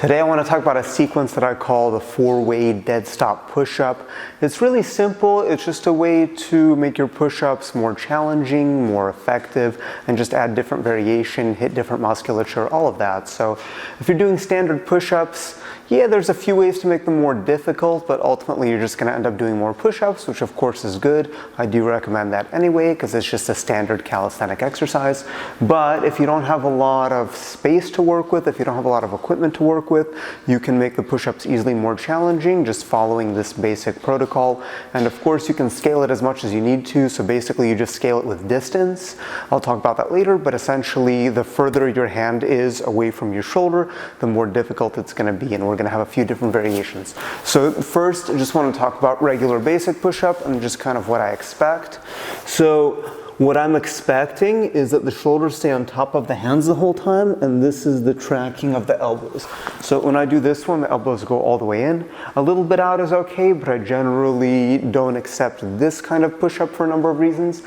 Today I want to talk about a sequence that I call the 4-way Deadstop push-up. It's really simple. It's just a way to make your push-ups more challenging, more effective, and just add different variation, hit different musculature, all of that. So if you're doing standard push-ups, yeah, there's a few ways to make them more difficult, but ultimately you're just going to end up doing more push-ups, which of course is good. I do recommend that anyway because it's just a standard calisthenic exercise. But if you don't have a lot of space to work with, if you don't have a lot of equipment to work with, you can make the push-ups easily more challenging just following this basic protocol. And of course you can scale it as much as you need to, so basically you just scale it with distance. I'll talk about that later, but essentially the further your hand is away from your shoulder, the more difficult it's going to be, and we're going to have a few different variations. So first, I just want to talk about regular basic push-up and just kind of what I expect. So what I'm expecting is that the shoulders stay on top of the hands the whole time, and this is the tracking of the elbows. So when I do this one, the elbows go all the way in. A little bit out is okay, but I generally don't accept this kind of push-up for a number of reasons.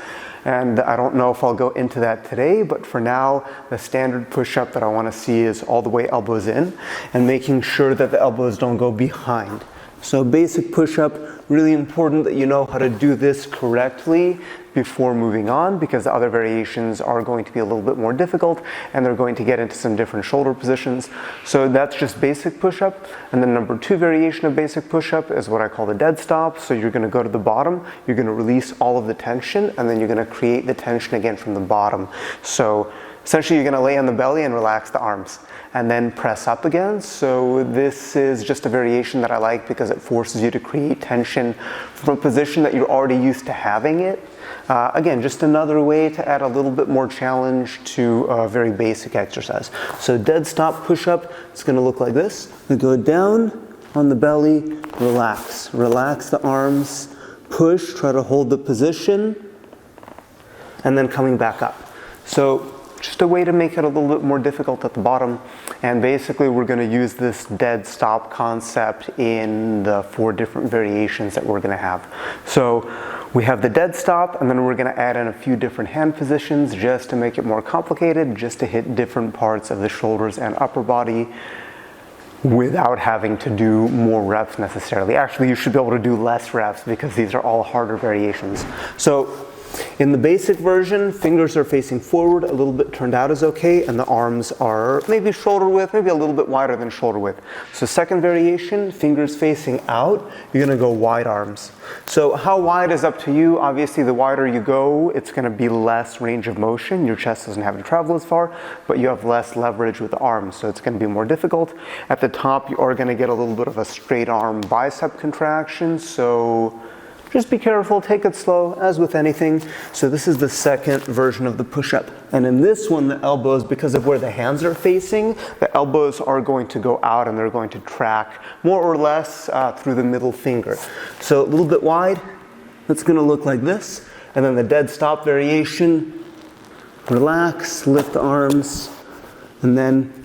And I don't know if I'll go into that today, but for now, the standard push-up that I want to see is all the way elbows in and making sure that the elbows don't go behind. So basic push-up, really important that you know how to do this correctly before moving on, because the other variations are going to be a little bit more difficult and they're going to get into some different shoulder positions. So that's just basic push-up. And then number 2 variation of basic push-up is what I call the dead stop. So you're going to go to the bottom, you're going to release all of the tension, and then you're going to create the tension again from the bottom. So essentially you're going to lay on the belly and relax the arms and then press up again. So this is just a variation that I like because it forces you to create tension from a position that you're already used to having it. Again, just another way to add a little bit more challenge to a very basic exercise. So dead stop push-up, it's going to look like this. You go down on the belly, relax. Relax the arms, push, try to hold the position, and then coming back up. So just a way to make it a little bit more difficult at the bottom. And basically we're going to use this dead stop concept in the 4 different variations that we're going to have. So we have the dead stop, and then we're going to add in a few different hand positions just to make it more complicated, just to hit different parts of the shoulders and upper body without having to do more reps necessarily. Actually, you should be able to do less reps because these are all harder variations. So in the basic version, fingers are facing forward, a little bit turned out is okay, and the arms are maybe shoulder width, maybe a little bit wider than shoulder width. So second variation, fingers facing out, you're going to go wide arms. So how wide is up to you. Obviously the wider you go, it's going to be less range of motion. Your chest doesn't have to travel as far, but you have less leverage with the arms, so it's going to be more difficult. At the top, you are going to get a little bit of a straight arm bicep contraction, so just be careful, take it slow, as with anything. So this is the second version of the push-up. And in this one, the elbows, because of where the hands are facing, the elbows are going to go out and they're going to track more or less through the middle finger. So a little bit wide, it's going to look like this. And then the dead stop variation, relax, lift the arms, and then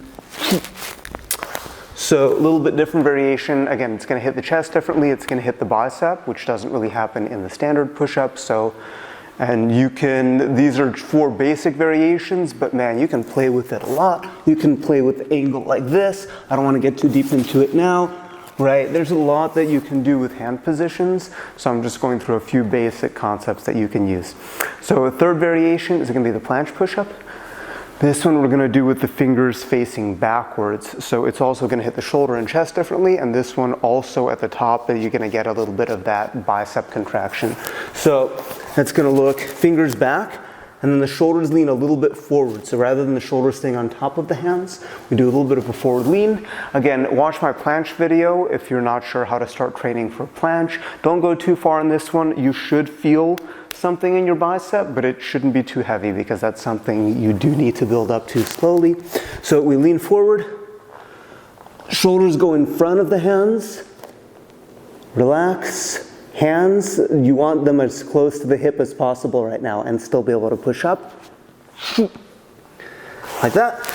so a little bit different variation. Again, it's going to hit the chest differently. It's going to hit the bicep, which doesn't really happen in the standard push-up. So, and you can, these are 4 basic variations, but man, you can play with it a lot. You can play with the angle like this. I don't want to get too deep into it now, right? There's a lot that you can do with hand positions. So I'm just going through a few basic concepts that you can use. So a third variation is going to be the planche push-up. This one we're going to do with the fingers facing backwards. So it's also going to hit the shoulder and chest differently, and this one also at the top, you're going to get a little bit of that bicep contraction. So it's going to look fingers back, and then the shoulders lean a little bit forward. So rather than the shoulders staying on top of the hands, we do a little bit of a forward lean. Again, watch my planche video if you're not sure how to start training for planche. Don't go too far in this one. You should feel something in your bicep, but it shouldn't be too heavy because that's something you do need to build up to slowly. So we lean forward, shoulders go in front of the hands, relax, hands, you want them as close to the hip as possible right now and still be able to push up, like that.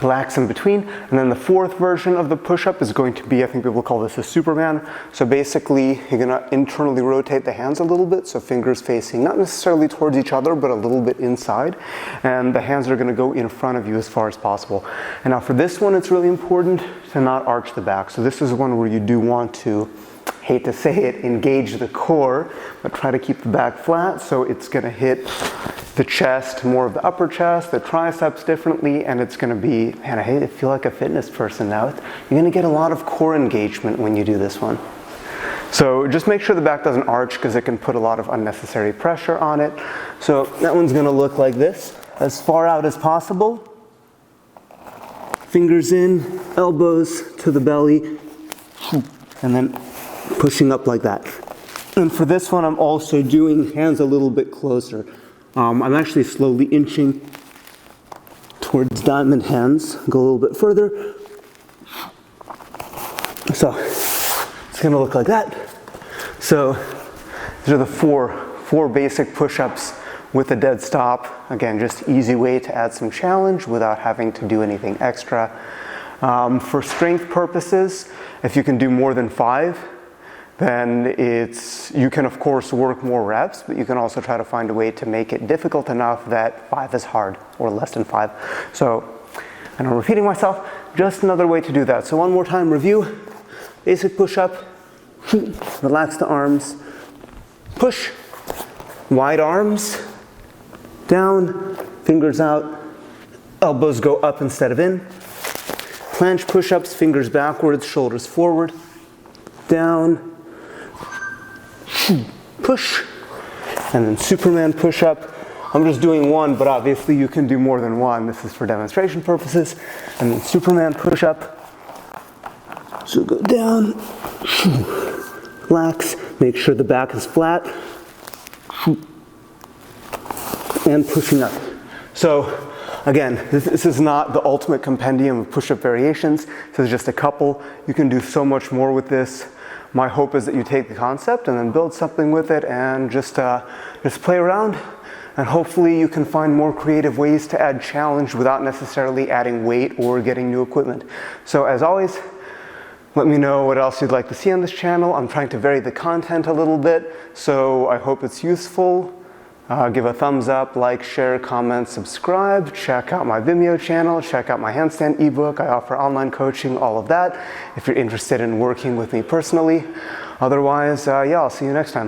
relax in between. And then the fourth version of the push-up is going to be, I think people call this a Superman. So basically, you're gonna internally rotate the hands a little bit, so fingers facing not necessarily towards each other, but a little bit inside. And the hands are gonna go in front of you as far as possible. And now for this one, it's really important to not arch the back. So this is one where you do want to, hate to say it, engage the core, but try to keep the back flat, so it's gonna hit the chest, more of the upper chest, the triceps differently, and it's gonna be, man, I feel like a fitness person now. You're gonna get a lot of core engagement when you do this one. So just make sure the back doesn't arch because it can put a lot of unnecessary pressure on it. So that one's gonna look like this, as far out as possible. Fingers in, elbows to the belly, and then pushing up like that. And for this one, I'm also doing hands a little bit closer. I'm actually slowly inching towards diamond hands. Go a little bit further. So it's gonna look like that. So these are the four basic push-ups with a dead stop. Again, just easy way to add some challenge without having to do anything extra. For strength purposes, if you can do more than 5, then you can of course work more reps, but you can also try to find a way to make it difficult enough that 5 is hard, or less than 5. So, and I'm repeating myself, just another way to do that. So one more time, review, basic push-up, relax the arms, push, wide arms, down, fingers out, elbows go up instead of in, planche push-ups, fingers backwards, shoulders forward, down, push, and then Superman push-up. I'm just doing one, but obviously you can do more than one. This is for demonstration purposes. And then Superman push-up. So go down, relax, make sure the back is flat, and pushing up. So again, this is not the ultimate compendium of push-up variations. This is just a couple. You can do so much more with this. My hope is that you take the concept and then build something with it and just play around. And hopefully you can find more creative ways to add challenge without necessarily adding weight or getting new equipment. So as always, let me know what else you'd like to see on this channel. I'm trying to vary the content a little bit, so I hope it's useful. Give a thumbs up, like, share, comment, subscribe. Check out my Vimeo channel. Check out my Handstand Ebook. I offer online coaching, all of that, if you're interested in working with me personally. Otherwise, yeah, I'll see you next time.